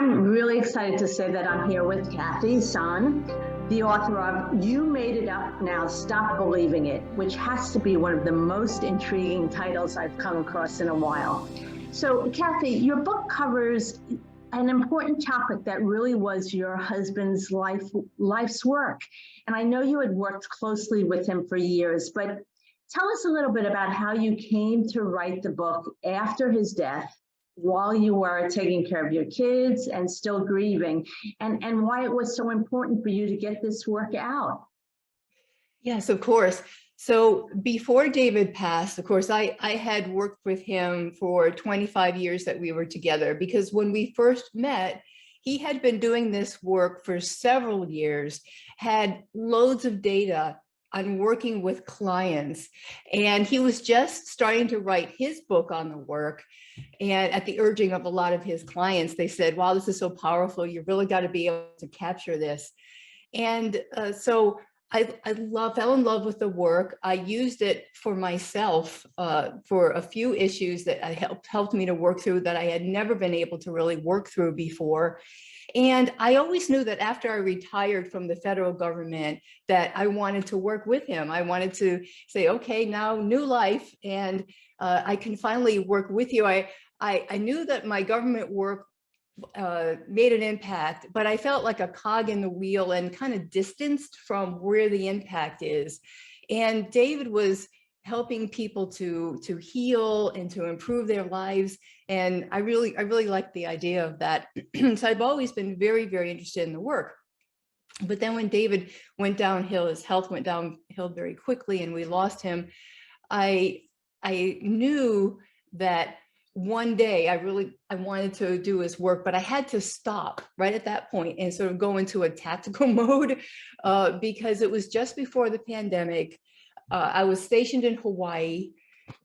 I'm really excited to say that I'm here with Kathi Sohn, the author of You Made It Up, Now Stop Believing It, which has to be one of the most intriguing titles I've come across in a while. So, Kathi, your book covers an important topic that really was your husband's life's work. And I know you had worked closely with him for years, but tell us a little bit about how you came to write the book after his death, while you were taking care of your kids and still grieving, and why it was so important for you to get this work out. Yes, of course. So before David passed, of course, I had worked with him for 25 years that we were together, because when we first met, he had been doing this work for several years, had loads of data on working with clients, and he was just starting to write his book on the work. And at the urging of a lot of his clients, they said, wow, this is so powerful. You really got to be able to capture this. And so I fell in love with the work. I used it for myself for a few issues that helped me to work through that I had never been able to really work through before. And I always knew that after I retired from the federal government that I wanted to work with him. I wanted to say, okay, now new life, and I can finally work with you. I knew that my government work made an impact, but I felt like a cog in the wheel and kind of distanced from where the impact is. And David was helping people to heal and to improve their lives. And I really liked the idea of that. So I've always been very, very interested in the work. But then when David went downhill, his health went downhill very quickly and we lost him, I knew that one day I wanted to do his work, but I had to stop right at that point and sort of go into a tactical mode because it was just before the pandemic. I was stationed in Hawaii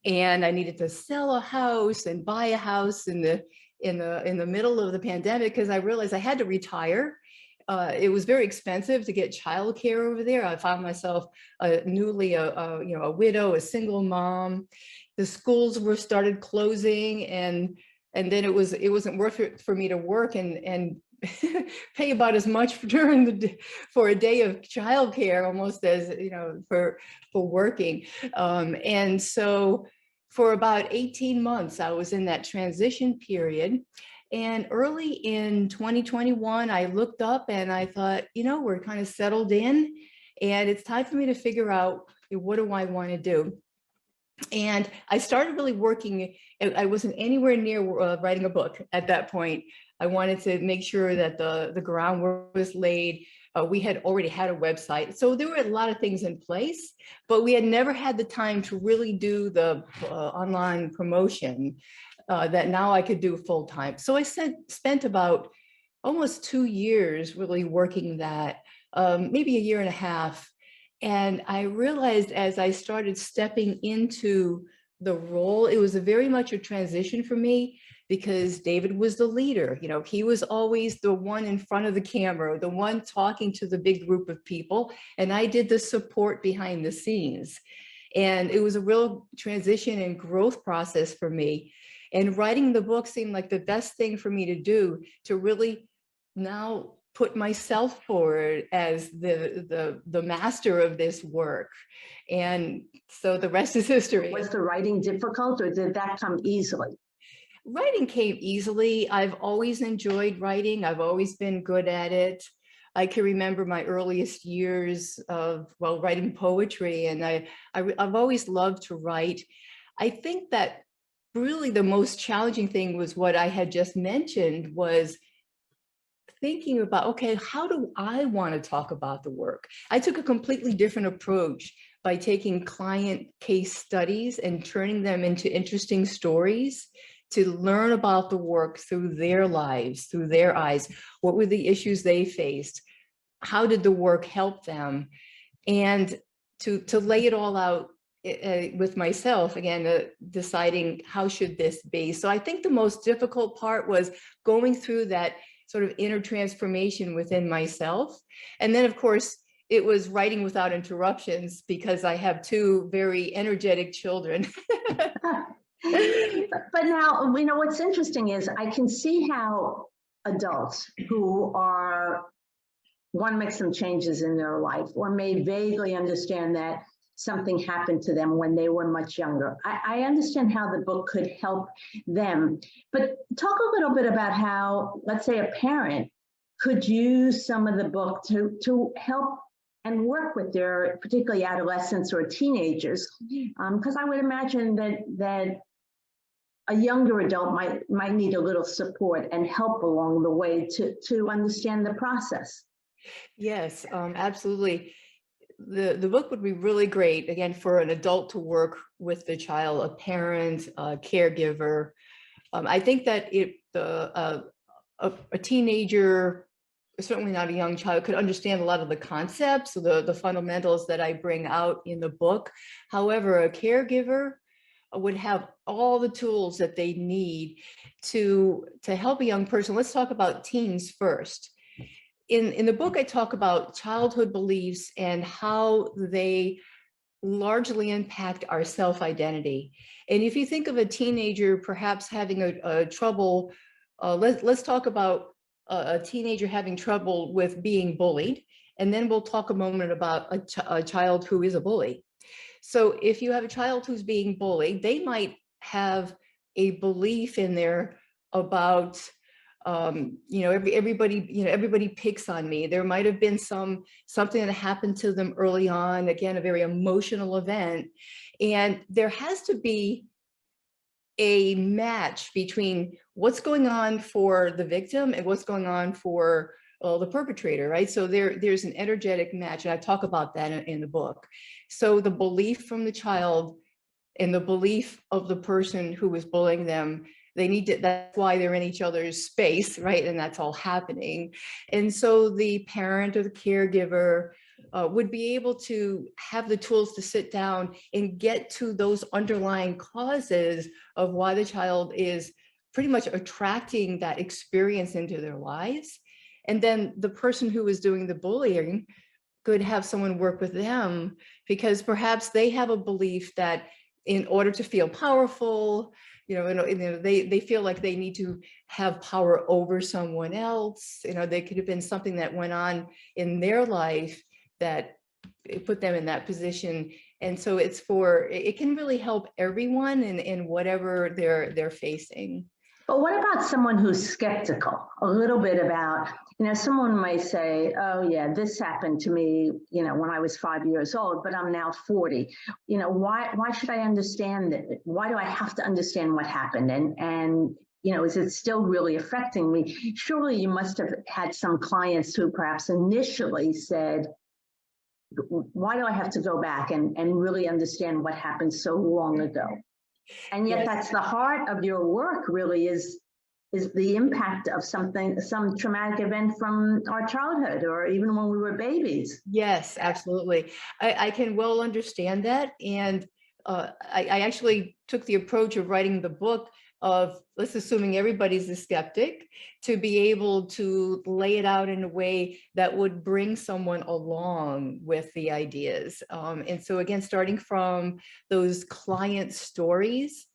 and I needed to sell a house and buy a house in the middle of the pandemic because I realized I had to retire. It was very expensive to get childcare over there. I found myself newly a widow, a single mom. The schools started closing, and then it wasn't worth it for me to work and pay about as much for a day of childcare almost as for working. And so for about 18 months, I was in that transition period. And early in 2021, I looked up and I thought, we're kind of settled in and it's time for me to figure out, what do I want to do? And I started really working. I wasn't anywhere near writing a book at that point. I wanted to make sure that the groundwork was laid. We had already had a website. So there were a lot of things in place, but we had never had the time to really do the online promotion that now I could do full time. So I spent about almost 2 years really working that, maybe a year and a half. And I realized as I started stepping into the role, it was very much a transition for me because David was the leader. He was always the one in front of the camera, the one talking to the big group of people. And I did the support behind the scenes. And it was a real transition and growth process for me. And writing the book seemed like the best thing for me to do, to really now put myself forward as the master of this work. And so the rest is history. Was the writing difficult or did that come easily? Writing came easily. I've always enjoyed writing. I've always been good at it. I can remember my earliest years of writing poetry, and I've always loved to write. I think that really the most challenging thing was what I had just mentioned, was thinking about, okay, how do I want to talk about the work? I took a completely different approach by taking client case studies and turning them into interesting stories to learn about the work through their lives, through their eyes. What were the issues they faced? How did the work help them? And to lay it all out with myself, again, deciding how should this be. So I think the most difficult part was going through that sort of inner transformation within myself. And then, of course, it was writing without interruptions because I have 2 very energetic children. But now, what's interesting is I can see how adults who want to make some changes in their life, or may vaguely understand that something happened to them when they were much younger. I understand how the book could help them, but talk a little bit about how, let's say, a parent could use some of the book to help and work with their, particularly adolescents or teenagers, because I would imagine that a younger adult might need a little support and help along the way to understand the process. Yes, absolutely. The book would be really great, again, for an adult to work with the child, a parent, a caregiver. I think that a teenager, certainly not a young child, could understand a lot of the concepts, the fundamentals that I bring out in the book. However, a caregiver would have all the tools that they need to help a young person. Let's talk about teens first. In the book, I talk about childhood beliefs and how they largely impact our self-identity. And if you think of a teenager perhaps having a trouble, let's talk about a teenager having trouble with being bullied, and then we'll talk a moment about a child who is a bully. So if you have a child who's being bullied, they might have a belief in there about everybody picks on me. There might have been something that happened to them early on, again, a very emotional event. And there has to be a match between what's going on for the victim and what's going on for the perpetrator, right? So there's an energetic match, and I talk about that in the book. So the belief from the child and the belief of the person who was bullying them, they need to, that's why they're in each other's space, right? And that's all happening. And so the parent or the caregiver would be able to have the tools to sit down and get to those underlying causes of why the child is pretty much attracting that experience into their lives. And then the person who is doing the bullying could have someone work with them, because perhaps they have a belief that in order to feel powerful, they feel like they need to have power over someone else. They could have been something that went on in their life that put them in that position. And so it can really help everyone in whatever they're facing. But what about someone who's skeptical a little bit about, someone might say, oh yeah, this happened to me, when I was 5 years old, but I'm now 40. Why should I understand it? Why do I have to understand what happened? And is it still really affecting me? Surely you must have had some clients who perhaps initially said, why do I have to go back and really understand what happened so long ago? And yet that's the heart of your work, really, is the impact of some traumatic event from our childhood or even when we were babies. Yes, absolutely. I can well understand that. And I actually took the approach of writing the book of, let's assuming everybody's a skeptic, to be able to lay it out in a way that would bring someone along with the ideas. And so again, starting from those client stories,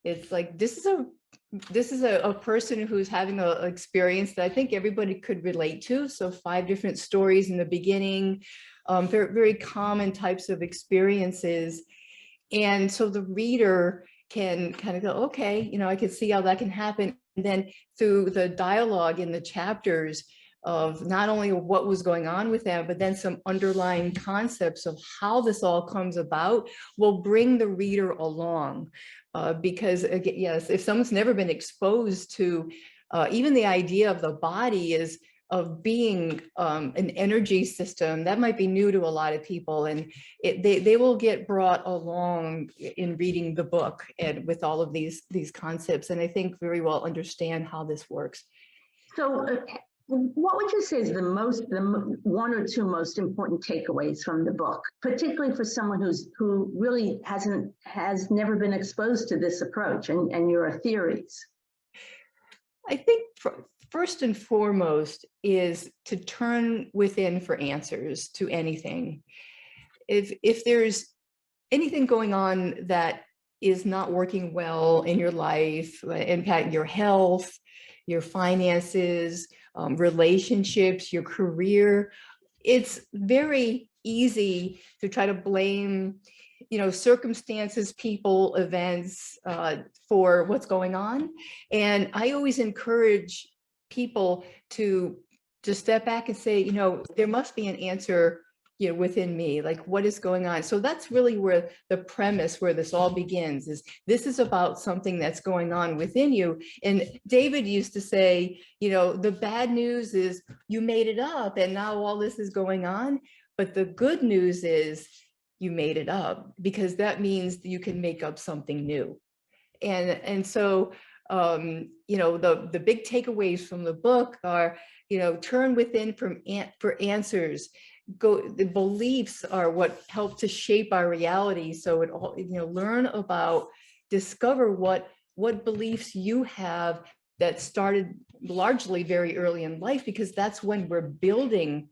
it's like, this is a person who's having an experience that I think everybody could relate to. So 5 different stories in the beginning, very, very common types of experiences. And so the reader can kind of go, okay, I can see how that can happen. And then through the dialogue in the chapters of not only what was going on with them, but then some underlying concepts of how this all comes about will bring the reader along. Because again, yes, if someone's never been exposed to even the idea of the body of being an energy system, that might be new to a lot of people, and they will get brought along in reading the book and with all of these concepts, and I think very well understand how this works. So what would you say is the 1 or 2 most important takeaways from the book, particularly for someone who really has never been exposed to this approach and your theories? I think first and foremost is to turn within for answers to anything. If there's anything going on that is not working well in your life, impact your health, your finances, relationships, your career. It's very easy to try to blame, circumstances, people, events for what's going on. And I always encourage people to step back and say, there must be an answer, within me, like what is going on. So that's really where the premise, where this all begins, is this is about something that's going on within you. And David used to say, the bad news is you made it up and now all this is going on. But the good news is you made it up, because that means you can make up something new. And so, the big takeaways from the book are, turn within for answers. The beliefs are what help to shape our reality. So it all, learn about, discover what beliefs you have that started largely very early in life, because that's when we're building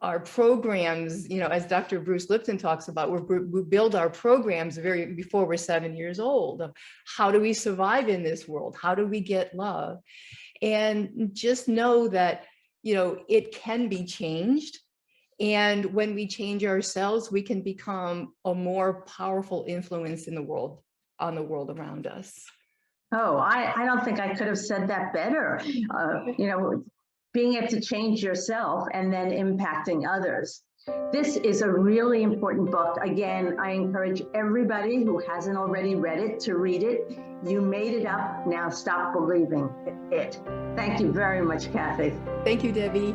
our programs, as Dr. Bruce Lipton talks about, we build our programs before we're 7 years old. How do we survive in this world? How do we get love? And just know that, it can be changed. And when we change ourselves, we can become a more powerful influence in the world, on the world around us. Oh, I don't think I could have said that better. Being able to change yourself and then impacting others. This is a really important book. Again, I encourage everybody who hasn't already read it to read it. You made it up. Now stop believing it. Thank you very much, Kathi. Thank you, Debbie.